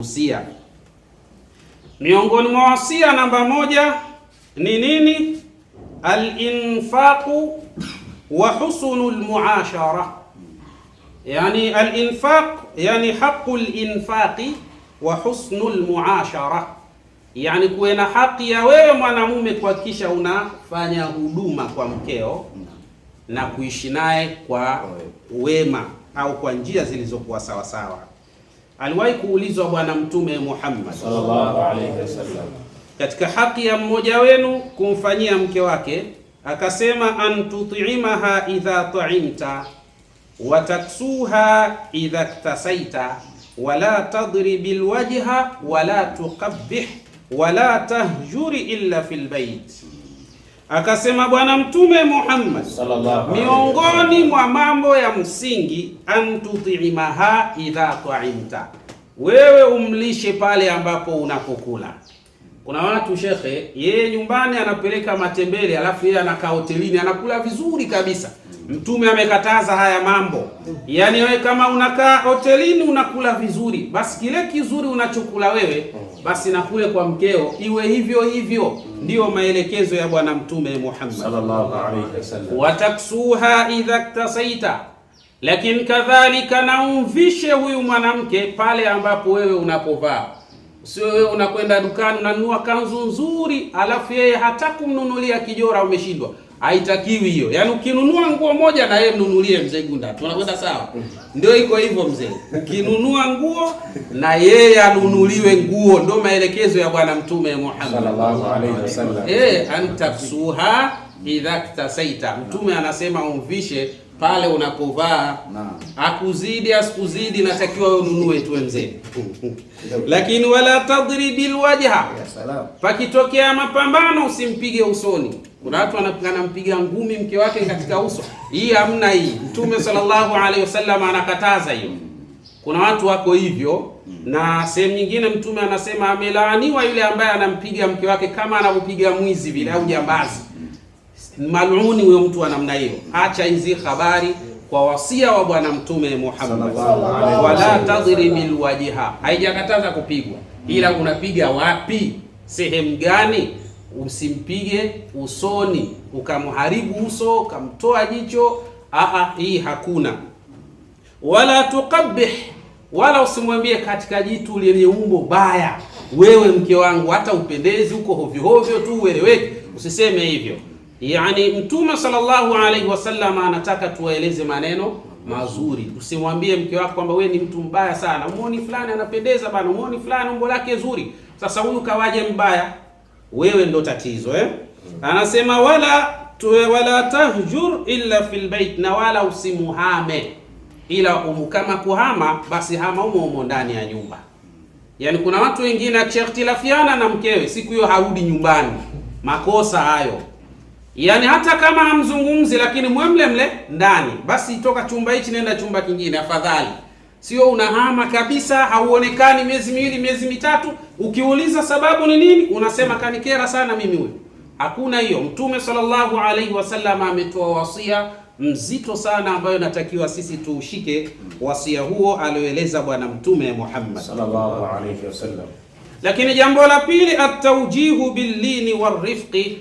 Usia. Miongoni mwa wasia namba moja ni nini? Al-infaqu wa husnul muashara. Yani al-infaq, yani haqqul infaqi wa husnul muashara, yani kuwe na haki ya wewe mwanamume kuhakikisha unafanya huduma kwa mkeo na kuishi naye kwa wema au kwa njia zilizokuwa sawa sawa. Aliwahi kuulizwa Bwana Mtume Muhammad sallallahu alayhi wasallam katika haki ya mmoja wenu kumfanyia mke wake, akasema an tut'imaha idha ta'imta wa taksuha idha iktasaita wala tadribil wajha wala tuqabbih wala tahjuri illa fil bait. Akasema Bwana Mtume Muhammad miongoni mwa mambo ya msingi an tut'imaha idha ta'imta, wewe umlishe pale ambapo unapokula. Kuna watu shekhe, yeye nyumbani anapeleka matembele, alafu yeye anakaa hotelini anakula vizuri kabisa. Mtume amekataza haya mambo. Yaani wewe kama unakaa hotelini unakula vizuri, basi kile kizuri unachokula wewe basi na kule kwa mkeo iwe hivyo hivyo. Ndiyo maelekezo ya Bwana Mtume Muhammad sallallahu alayhi wasallam. Wataksuha idha iktasaita, lakini kadhalika na umvishe huyu mwanamke pale ambapo wewe unapovaa. Sio wewe unakwenda dukani unanunua kanzu nzuri, alafu yeye hata kumnunulia kijora umeshindwa. Haitakiwi hiyo. Yaani ukinunua nguo moja na yeye mnunulie mzee Gunda. Tunakwenda sawa? Ndio iko hivyo mzee. Ukinunua nguo na yeye anunuliwe nguo, ndio maelekezo ya Bwana Mtume Muhammad sallallahu alayhi wasallam. Antaksuha idha iktasaita. Mtume anasema umvishe pale unapovaa. Akuzidi asikuzidi, natakiwa ununue tu mzee. Lakini wala tadribil wajha. Pakitokea mapambano usimpige usoni. Kuna watu wanampiga ngumi mke wake katika uso. Hii hamna hii. Mtume sallallahu alaihi wasallam anakataza hiyo. Kuna watu wako hivyo, na sehemu nyingine Mtume anasema amelaaniwa yule ambaye anampiga mke wake kama anavyopiga mwizi vile au jambazi. Maluni huyo mtu wa namna hiyo. Acha hizi habari kwa wasia wa Bwana Mtume Muhammad. Wala tadribil wajha. Haijakataza kupigwa, ila unapiga wapi? Sehemu gani? Usimpige usoni ukamharibu uso ukamtoa jicho. Hii hakuna. Wala tuqabbih, wala usimwambie katika jitu lenye umbo baya, wewe mke wangu hata upendezi uko hovyo hovyo tu ueleweke. Usiseme hivyo. Yani Mtume sallallahu alaihi wasallam anataka tuwaeleze maneno mazuri. Usimwambie mke wako kwamba wewe ni mtu mbaya sana, umuoni fulani anapendeza bana, umuoni fulani umbo lake zuri, sasa huyu kawaje mbaya? Wewe ndo tatizo Anasema wala tahjur illa fil bait, na wala usimuhame, ila kama kuhama basi hama umo ndani ya nyumba. Yani kuna watu wengine akishaktilafiana na mkewe siku hiyo harudi nyumbani. Makosa hayo. Yani hata kama hamzungumzi lakini mwemlemle ndani, basi toka chumba hichi nenda chumba kingine afadhali. Sio unahama kabisa, hauonekani miezi miwili, miezi mitatu. Ukiuliza sababu ni nini, unasema kanikera sana mimi huyo. Hakuna hiyo. Mtume sallallahu alaihi wasallam ametoa wasia mzito sana ambayo natakiwa sisi tuushike wasia huo alioeleza Bwana Mtume Muhammad sallallahu alaihi wasallam. Lakini jambo la pili, at-tawjihu bil-lini war-rifqi.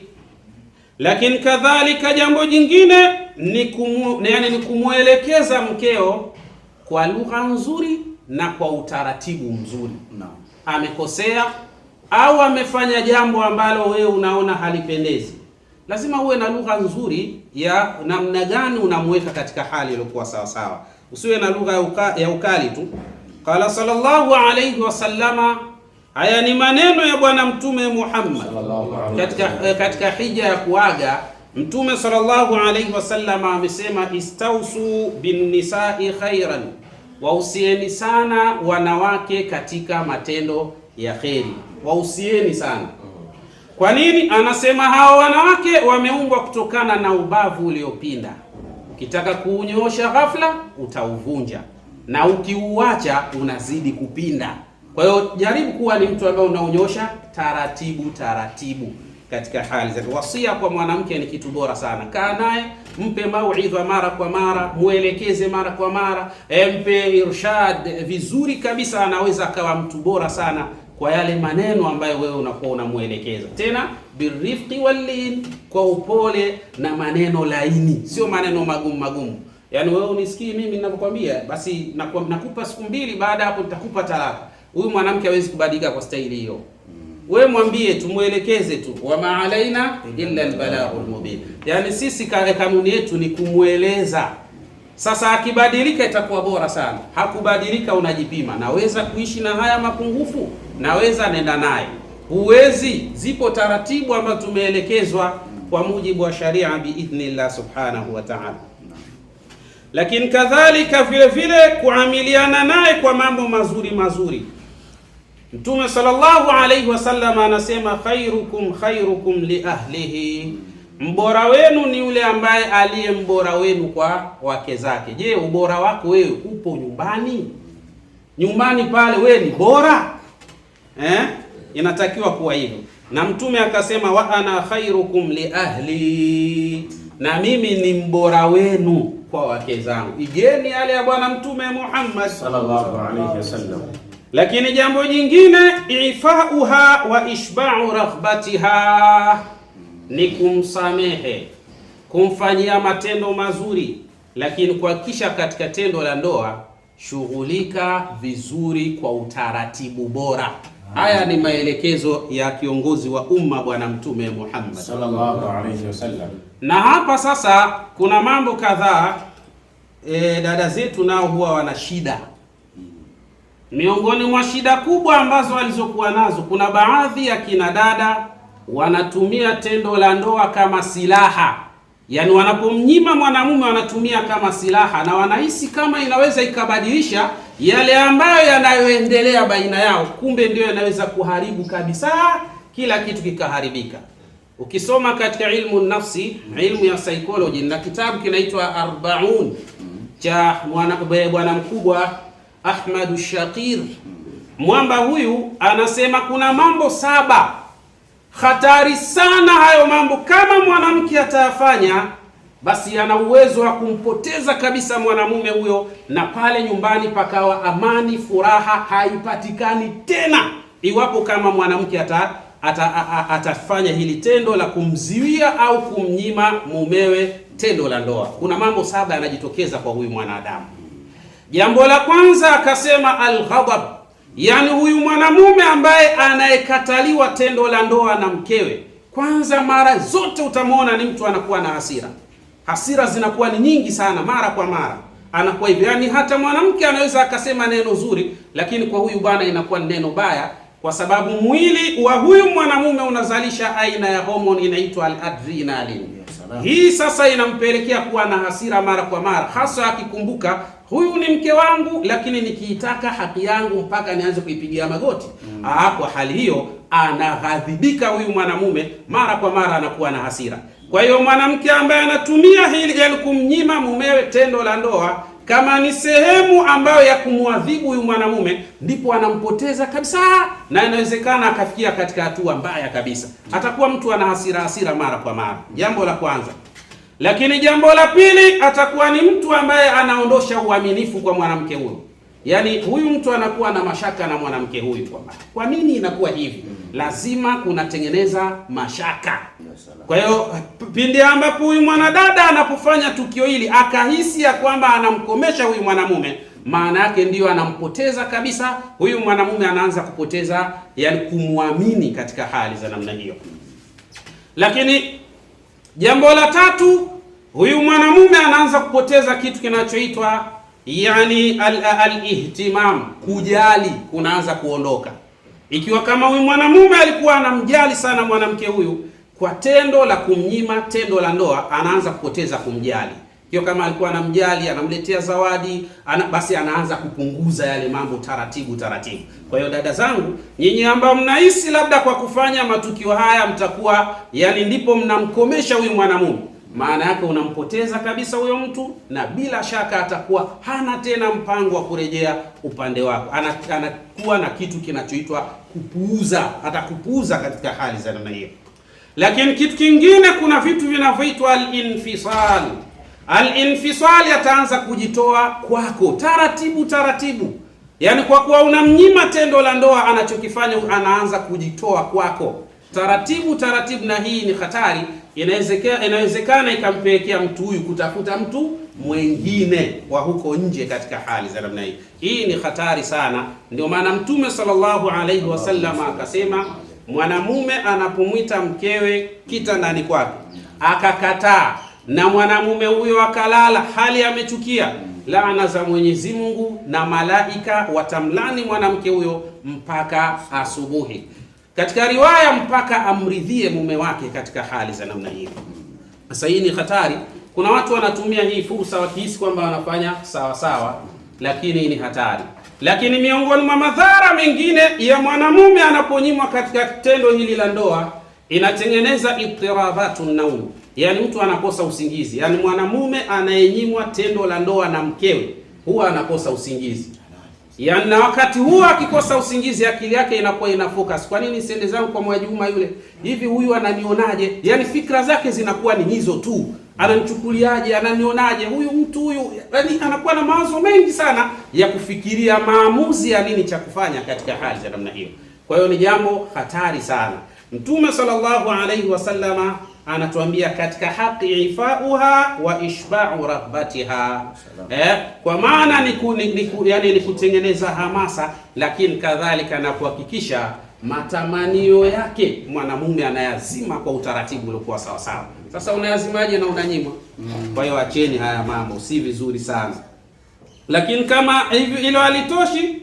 Lakini kadhalika jambo jingine ni kumuelekeza mkeo kwa lugha nzuri na kwa utaratibu mzuri. Amekosea au amefanya jambo ambalo wewe unaona halipendezi, lazima uwe na lugha nzuri ya namna gani unamweka katika hali iliyokuwa sawa sawa. Usiwe na lugha ya ukali tu. Qala sallallahu alayhi wasallama, haya ni maneno ya Bwana Mtume Muhammad katika hija ya kuaga. Mtume sallallahu alayhi wasallam amesema istausu bin nisa'i khairan, wahusieni sana wanawake katika matendo ya kheri. Wahusieni sana. Kwa nini? Anasema hao wanawake wameumbwa kutokana na ubavu uliopinda. Ukitaka kuunyoosha ghafla utauvunja, na ukiuacha unazidi kupinda. Kwa hiyo jaribu kuwa ni mtu ambaye unaonyosha taratibu taratibu. katika hali zake. Wasia kwa mwanamke ni kitu bora sana. Kaa naye, mpe mauidha mara kwa mara, muelekeze mara kwa mara, mpe irshad vizuri kabisa. Anaweza akawa mtu bora sana kwa yale maneno ambayo wewe unakuwa unamuelekeza, tena birifqi wallin, kwa upole na maneno laini, sio maneno magumu magumu. Yaani wewe unisikii mimi ninapokuambia, basi nakupa siku 2, baada hapo nitakupa talaka. Huyu mwanamke hawezi kubadilika kwa staili hiyo. Wewe mwambie tu, muelekeze tu, wa ma alaina illa albalaghul mubin. Yaani sisi kanuni yetu ni kumueleza. Sasa akibadilika itakuwa bora sana. Hakubadilika unajipima, naweza kuishi na haya mapungufu, naweza nenda naye. Huwezi, zipo taratibu ambazo tumeelekezwa kwa mujibu wa sharia biidhnillah subhanahu wa ta'ala. Lakini kadhalika vile vile kuamiliana naye kwa mambo mazuri mazuri. Mtume sallallahu alayhi wasallam anasema khairukum li ahlihi, mbora wenu ni yule ambaye aliye mbora wenu kwa wake zake. Je, ubora wako wewe upo nyumbani? Nyumbani pale wewe ni bora? Inatakiwa kuwa hivyo. Na Mtume akasema wa ana khairukum li ahli, na mimi ni mbora wenu kwa wake zangu. Igeni yale ya Bwana Mtume Muhammad sallallahu alayhi wasallam. Lakini jambo jingine, ifauha wa ishba'u raghbatiha, ni kumsamehe, kumfanyia matendo mazuri, lakini kuhakikisha katika tendo la ndoa shughulika vizuri kwa utaratibu bora. Haya ni maelekezo ya kiongozi wa umma Bwana Mtume Muhammad sallallahu alayhi wasallam. Na hapa sasa kuna mambo kadhaa dada zetu nao huwa wana shida. Miongoni mwa shida kubwa ambazo walizokuwa nazo, kuna baadhi ya kina dada wanatumia tendo la ndoa kama silaha. Yaani wanapomnyima mwanamume wanatumia kama silaha, na wanahisi kama inaweza ikabadilisha yale ambayo yanayoendelea baina yao. Kumbe ndio yanaweza kuharibu kabisa, kila kitu kikaharibika. Ukisoma katika ilmu nafsi, ilmu ya psychology, na kitabu kinaitwa 40 cha bwana mkubwa Ahmad Shakir, mwamba huyu anasema kuna mambo 7 hatari sana. Hayo mambo kama mwanamke atayafanya, basi ana uwezo wa kumpoteza kabisa mwanamume huyo, na pale nyumbani pakawa amani, furaha haipatikani tena, iwapo kama mwanamke atafanya hili tendo la kumziwia au kumnyima mumewe tendo la ndoa. Kuna mambo 7 yanajitokeza kwa huyu mwanadamu. Jambo la kwanza akasema al-ghadab, yani huyu mwanamume ambaye anayekataliwa tendo la ndoa na mkewe, kwanza mara zote utamwona ni mtu anakuwa na hasira. Hasira zinakuwa ni nyingi sana, mara kwa mara anakuwa hivyo. Yani hata mwanamke anaweza akasema neno zuri, lakini kwa huyu bwana inakuwa neno baya, kwa sababu mwili wa huyu mwanamume unazalisha aina ya hormone inaitwa al-adrenaline. Hii sasa inampelekea kuwa na hasira mara kwa mara, hasa akikumbuka huyu ni mke wangu, lakini nikiitaka haki yangu mpaka nianze kuipigia magoti. Kwa hali hiyo anaghadhibika huyu mwanamume, mara kwa mara anakuwa na hasira. Kwa hiyo mwanamke ambaye anatumia hili ili kumnyima mumewe tendo la ndoa kama ni sehemu ambayo ya kumwadhibu huyu mwanamume, ndipo anampoteza kabisa, na inawezekana akafikia katika hatua mbaya kabisa. Atakuwa mtu ana hasira mara kwa mara, jambo la kwanza. Lakini jambo la pili, atakuwa ni mtu ambaye anaondosha uaminifu kwa mwanamke huyu. Yaani huyu mtu anakuwa na mashaka na mwanamke huyu. Kwa nini inakuwa hivi? Lazima kunatengeneza mashaka. Kwa hiyo pindi ambapo huyu mwanadada anapofanya tukio hili akahisi ya kwamba anamkomesha huyu mwanamume, maana yake ndiyo anampoteza kabisa. Huyu mwanamume anaanza kupoteza, yani kumwamini katika hali za namna hiyo. Lakini jambo la tatu, huyu mwanamume anaanza kupoteza kitu kinachoitwa yani al-ihtimam, kujali kunaanza kuondoka. Ikiwa kama huyu mwanamume alikuwa anamjali sana mwanamke huyu, kwa tendo la kumnyima tendo la ndoa anaanza kupoteza kumjali. Ikiwa kama alikuwa anamjali, anamletea zawadi, basi anaanza kupunguza yale mambo taratibu. Kwa hiyo dada zangu, nyinyi ambao mnahisi labda kwa kufanya matukio haya mtakuwa yani ndipo mnamkomesha huyu mwanamume, maana yake unampoteza kabisa huyo mtu, na bila shaka atakuwa hana tena mpango wa kurejea upande wako. Anakuwa na kitu kinachoitwa kupuuza, atakupuuza katika hali za namna hiyo. Lakini kitu kingine, kuna vitu vinavyoitwa al-infisal. Al-infisal yataanza kujitoa kwako taratibu taratibu, yaani kwa kuwa unamnyima tendo la ndoa, anachokifanya anaanza kujitoa kwako taratibu taratibu, na hii ni hatari. Inawezekana ikampelekea mtu huyu kutafuta mtu mwingine wa huko nje katika hali za namna hii. Hii ni hatari sana. Ndio maana Mtume sallallahu alaihi wasallam akasema, mwanamume anapomwita mkewe kitandani kwake akakataa, na mwanamume huyo akalala hali amechukia, laana za Mwenyezi Mungu na malaika watamlani mwanamke huyo mpaka asubuhi. Katika riwaya mpaka amridhie mume wake katika hali za namna hiyo. Sasa hii ni hatari. Kuna watu wanatumia hii fursa wakihisi kwamba wanafanya sawa sawa, lakini ni hatari. Lakini miongoni mwa madhara mengine ya mwanamume anaponyimwa katika tendo hili la ndoa, inatengeneza itirabatun naum, yani mtu anakosa usingizi. Yani mwanamume anayenyimwa tendo la ndoa na mkewe huwa anakosa usingizi. Yani na wakati huo akikosa usingizi, akili yake inakuwa ina focus. Kwa nini siende zangu kwa Mwajuma yule? Hivi huyu ananionaje? Yani fikra zake zinakuwa ni hizo tu. Ananichukuliaje? Ananionaje? Huyu mtu huyu, yani anakuwa na mawazo mengi sana ya kufikiria maamuzi ya nini cha kufanya katika hali ya namna hiyo. Kwa hiyo ni jambo hatari sana. Mtume sallallahu alaihi wasallama anatuambia katika haki ifauha wa ishba'u raghbatiha, kwa maana ni kutengeneza hamasa, lakini kadhalika na kuhakikisha matamanio yake mwanamume anayazima kwa utaratibu uliokuwa sawa sawa. Sasa unayazimaje na unanyimwa? Kwa hiyo acheni haya mambo, si vizuri sana. Lakini kama hivyo ilo halitoshi,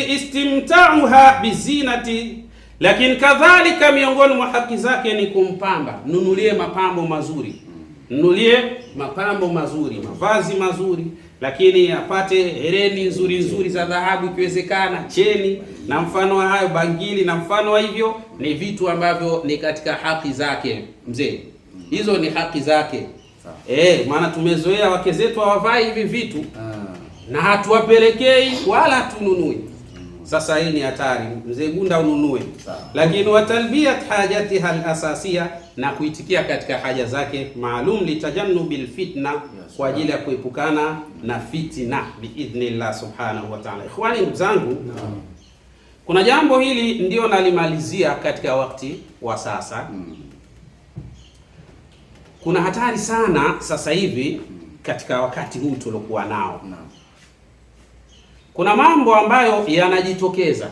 istimtauha bizinati, lakini kadhalika miongoni mwa haki zake ni kumpamba. Nunulie mapambo mazuri, nunulie mapambo mazuri, mavazi mazuri, lakini apate hereni nzuri nzuri za dhahabu ikiwezekana, cheni na mfano wa hayo, bangili na mfano wa hivyo. Ni vitu ambavyo ni katika haki zake mzee, hizo ni haki zake. Maana tumezoea wake zetu hawavai hivi vitu na hatuwapelekei wala tununui. Sasa hii ni hatari mzee, gunda ununue, lakini watalbiyat hajatiha al-asasiya, na kuitikia katika haja zake maalum, litajannubil fitna, kwa ajili ya kuepukana na fitna biidhnillah subhanahu wa ta'ala. Ikhwani, ndugu zangu, kuna jambo hili ndio nalimalizia katika wakati wa sasa. Kuna hatari sana sasa hivi katika wakati huu tuliokuwa nao. Kuna mambo ambayo yanajitokeza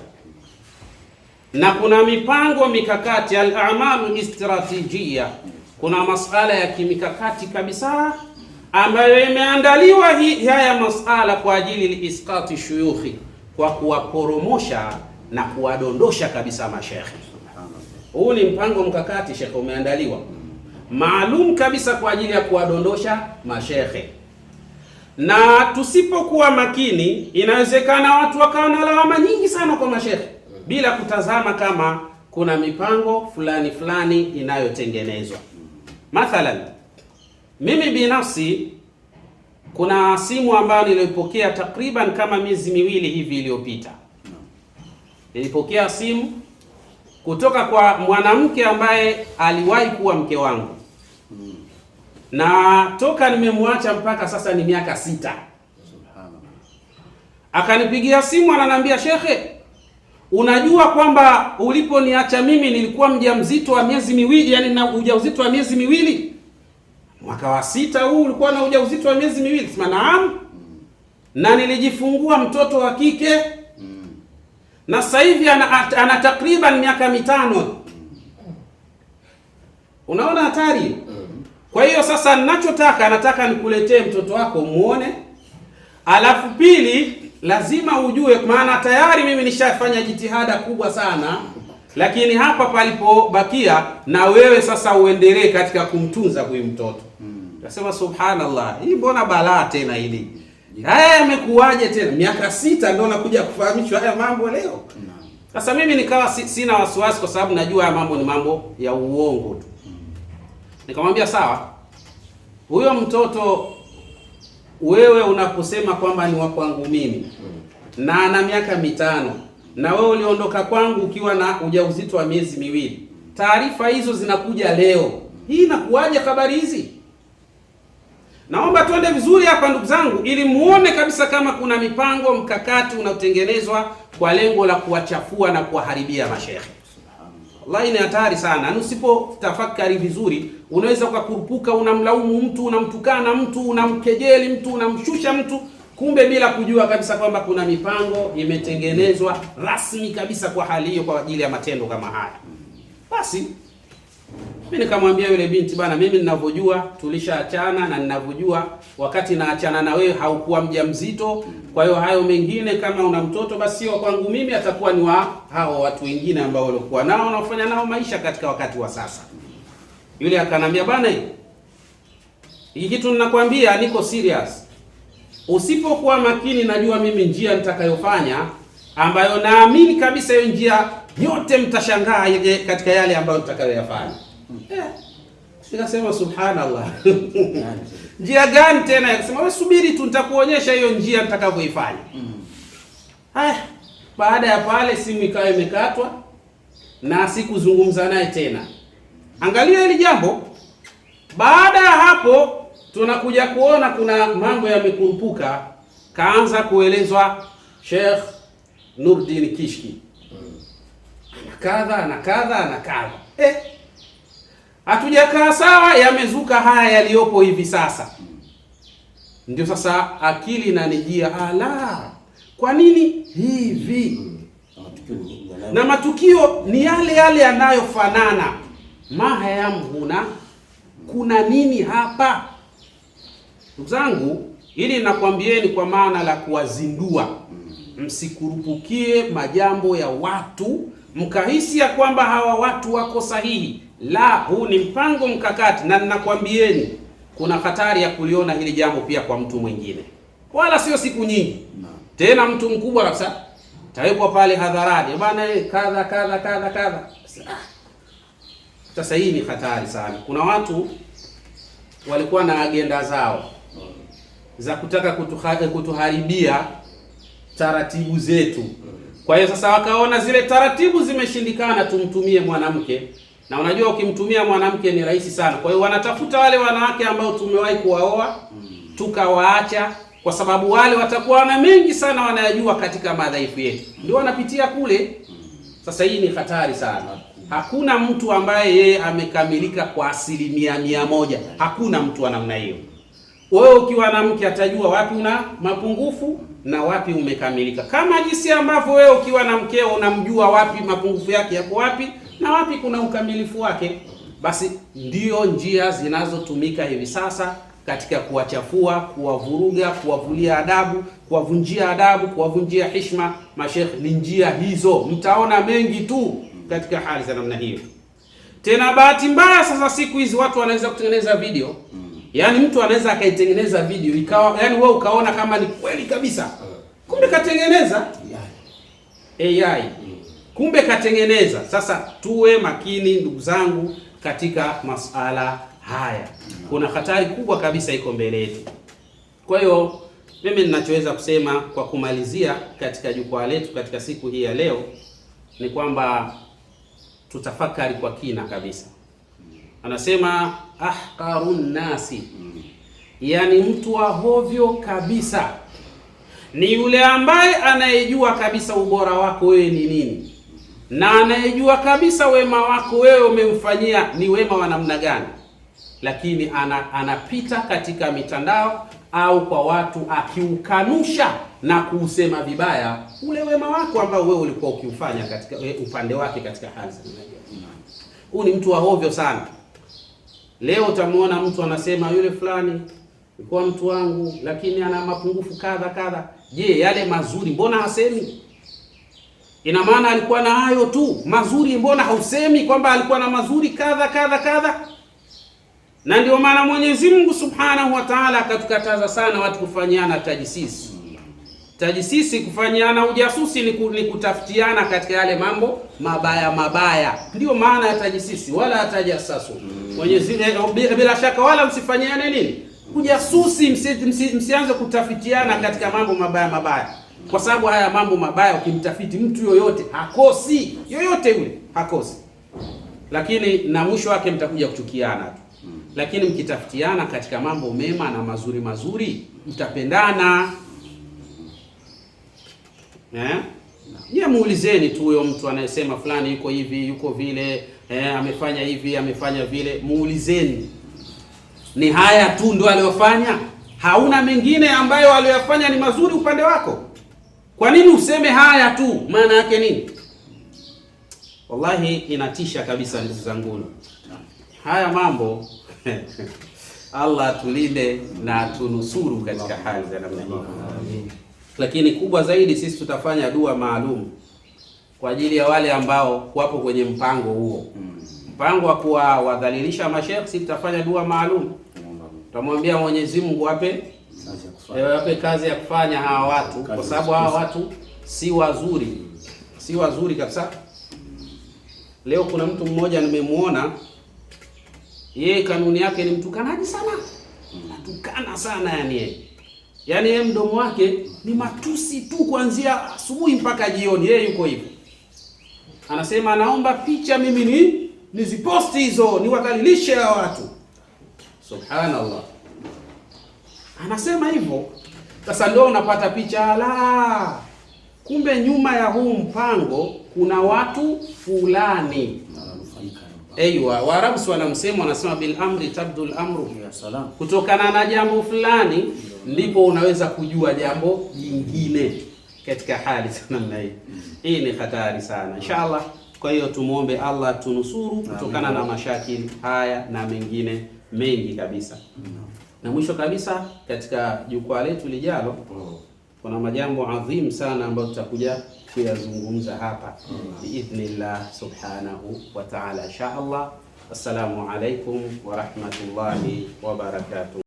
na kuna mipango mikakati, al-a'malu istratijia. Kuna masala ya kimikakati kabisa ambayo imeandaliwa haya masala kwa ajili liisqati shuyukhi, kwa kuwaporomosha na kuwadondosha kabisa mashekhe. Huu ni mpango mkakati shekhe, umeandaliwa maalum kabisa kwa ajili ya kuwadondosha mashekhe. Na tusipokuwa makini, inawezekana watu wakawa na lawama nyingi sana kwa mashekhe bila kutazama kama kuna mipango fulani fulani inayotengenezwa. Mathalan, mimi binafsi kuna simu ambayo nilipokea takriban kama miezi miwili hivi iliyopita. Nilipokea simu kutoka kwa mwanamke ambaye aliwahi kuwa mke wangu, na toka nimemwacha mpaka sasa ni miaka 6. Akanipigia simu ananiambia, shekhe, unajua kwamba uliponiacha mimi nilikuwa mjamzito wa miezi miwili, yani na ujauzito wa miezi miwili. Mwaka wa 6 huu ulikuwa na ujauzito wa miezi miwili. Sema naam. Na nilijifungua mtoto wa kike. Na sasa hivi ana takriban miaka 5. Unaona hatari? Kwa hiyo sasa nataka nikuletee mtoto wako muone. Alafu pili, lazima ujue, maana tayari mimi nishafanya jitihada kubwa sana, lakini hapa palipobakia na wewe sasa uendelee katika kumtunza huyu mtoto. Nasema subhanallah, hii mbona balaa tena hili? Haya yamekuwaje tena? Miaka 6 ndio nakuja kufahamishwa haya mambo leo. Sasa mimi nikawa sina wasiwasi, kwa sababu najua haya mambo ni mambo ya uongo tu. Nikamwambia sawa, huyo mtoto wewe unaposema kwamba ni wa kwangu mimi na ana miaka 5, na wewe uliondoka kwangu ukiwa na ujauzito wa miezi miwili, taarifa hizo zinakuja leo. Hii inakuwaje habari hizi? Naomba tuende vizuri hapa ndugu zangu, ili muone kabisa kama kuna mipango mkakati unaotengenezwa kwa lengo la kuwachafua na kuwaharibia mashehe. Wallahi ni hatari sana. Na usipotafakari vizuri, unaweza ukakurupuka, unamlaumu mtu, unamtukana mtu, unamkejeli mtu, unamshusha mtu, kumbe bila kujua kabisa kwamba kuna mipango imetengenezwa rasmi kabisa kwa hali hiyo, kwa ajili ya matendo kama haya. Basi mimi nikamwambia yule binti, bana, mimi ninavyojua tulishaachana, na ninavyojua wakati naachana na wewe haukuwa mjamzito. Kwa hiyo hayo mengine, kama una mtoto basi sio kwangu mimi, atakuwa ni wa hao watu wengine ambao walikuwa nao na wafanya nao maisha katika wakati wa sasa. Yule akanambia, bana, hii kitu ninakwambia niko serious. Usipokuwa makini, najua mimi njia nitakayofanya, ambayo naamini kabisa hiyo njia yote mtashangaa katika yale ambayo nitakayoyafanya. Nikasema subhanallah. Njia gani tena? Akasema wewe subiri tu, nitakuonyesha hiyo njia nitakavyoifanya. Haya, baada ya pale simu ikawa imekatwa na sikuzungumza naye tena. Angalia hili jambo. Baada ya hapo tunakuja kuona kuna mambo yamekurupuka. Kaanza kuelezwa Sheikh Nurdin Kishki na kadha. Hatujakaa sawa, yamezuka haya yaliyopo hivi sasa. Ndio sasa akili inanijia, ala, kwa nini hivi? Na matukio ni yale yale yanayofanana. Mahayamhuna, kuna nini hapa? Ndugu zangu, ili nakwambieni kwa maana la kuwazindua, msikurupukie majambo ya watu mkahisi ya kwamba hawa watu wako sahihi. La, huu ni mpango mkakati, na ninakwambieni kuna hatari ya kuliona hili jambo pia kwa mtu mwingine, wala sio siku nyingi tena. Mtu mkubwa kabisa tawekwa pale hadharani, bwana kadha. Sasa hii ni hatari sana. Kuna watu walikuwa na agenda zao za kutaka kutuharibia taratibu zetu. Kwa hiyo sasa wakaona zile taratibu zimeshindikana, tumtumie mwanamke. Na unajua ukimtumia mwanamke ni rahisi sana. Kwa hiyo wanatafuta wale wanawake ambao tumewahi kuwaoa tukawaacha, kwa sababu wale watakuwa na mengi sana wanayajua katika madhaifu yetu, ndio wanapitia kule. Sasa hii ni hatari sana. Hakuna mtu ambaye yeye amekamilika kwa 100%. Hakuna mtu wa namna hiyo. Wewe ukiwa na mke atajua wapi una mapungufu na wapi umekamilika, kama jinsi ambavyo wewe ukiwa na mkeo unamjua wapi mapungufu yake yako wapi na wapi kuna ukamilifu wake. Basi ndio njia zinazotumika hivi sasa katika kuwachafua, kuwavuruga, kuwavulia adabu, kuwavunjia adabu, kuwavunjia heshima mashekhi. Ni njia hizo, mtaona mengi tu katika hali za namna hiyo. Tena bahati mbaya sasa siku hizi watu wanaweza kutengeneza video. Yaani mtu anaweza akaitengeneza video ikawa, yani wewe ukaona kama ni kweli kabisa, kumbe katengeneza AI. Kumbe katengeneza. Sasa tuwe makini ndugu zangu katika masala haya. Kuna hatari kubwa kabisa iko mbele yetu. Kwa hiyo mimi ninachoweza kusema kwa kumalizia katika jukwaa letu katika siku hii ya leo ni kwamba tutafakari kwa kina kabisa. Anasema ahqarun nasi, yani mtu wa hovyo kabisa ni yule ambaye anayejua kabisa ubora wako wewe ni nini, na anayejua kabisa wema wako wewe umemfanyia ni wema wa namna gani, lakini anapita katika mitandao au kwa watu akiukanusha na kuusema vibaya ule wema wako ambao wewe ulikuwa ukiufanya katika upande wake katika hali za dunia. Huu ni mtu wa hovyo sana. Leo utamuona mtu anasema yule fulani alikuwa mtu wangu lakini ana mapungufu kadha. Je, yale mazuri mbona hasemi? Ina maana alikuwa na hayo tu mazuri, mbona hausemi kwamba alikuwa na mazuri kadha? Na ndio maana Mwenyezi Mungu Subhanahu wa Ta'ala akatukataza sana watu kufanyiana tajisisi. Tajisisi, kufanyiana ujasusi ni kutafutiana katika yale mambo mabaya. Ndio maana ya tajisisi, wala atajasasu. Mwenyezi bila shaka wala msifanyiane nini? Ujasusi, msianze kutafitiana katika mambo mabaya. Kwa sababu haya mambo mabaya ukimtafiti mtu yoyote hakosi, yoyote yule hakosi. lakini na mwisho wake mtakuja kuchukiana tu. Lakini mkitafutiana katika mambo mema na mazuri mazuri, mtapendana. Nye muulizeni tu huyo mtu anayesema fulani yuko hivi, yuko vile, amefanya hivi, amefanya vile, muulizeni. Ni haya tu ndio aliyofanya? Hauna mengine ambayo aliyofanya ni mazuri upande wako? Kwa nini useme haya tu? Maana yake nini? Wallahi inatisha kabisa ndugu zangu. Haya mambo Allah tulinde na tunusuru katika hali za namna hii. Lakini kubwa zaidi, sisi tutafanya dua maalum kwa ajili ya wale ambao wapo kwenye mpango huo, mpango wa kuwadhalilisha mashekhi. Sisi tutafanya dua maalum, tutamwambia Mwenyezi Mungu wape kazi ya kufanya hawa watu, kwa sababu hawa watu si wazuri kabisa. Leo kuna mtu mmoja nimemuona, yeye kanuni yake ni mtukanaji sana, natukana sana yani yeye mdomo wake ni matusi tu kuanzia asubuhi mpaka jioni. Yeye yuko hivyo, anasema anaomba picha mimi niziposti hizo, niwadhalilishe hao watu. Subhanallah, anasema hivyo. Sasa ndio unapata picha, la kumbe nyuma ya huu mpango kuna watu fulani. Aiywa, Waarabu wanasema bil amri tabdul amru, kutokana na jambo fulani ndipo unaweza kujua jambo jingine katika hali namna hii. Hii ni hatari sana. Inshallah, kwa hiyo tumuombe Allah tunusuru kutokana na mashakili haya na mengine mengi kabisa. Na mwisho kabisa, katika jukwaa letu lijalo kuna majambo adhim sana ambayo tutakuja kuyazungumza hapa biidhnillah subhanahu wa ta'ala insha Allah. Assalamu alaikum wa rahmatullahi wa barakatuh.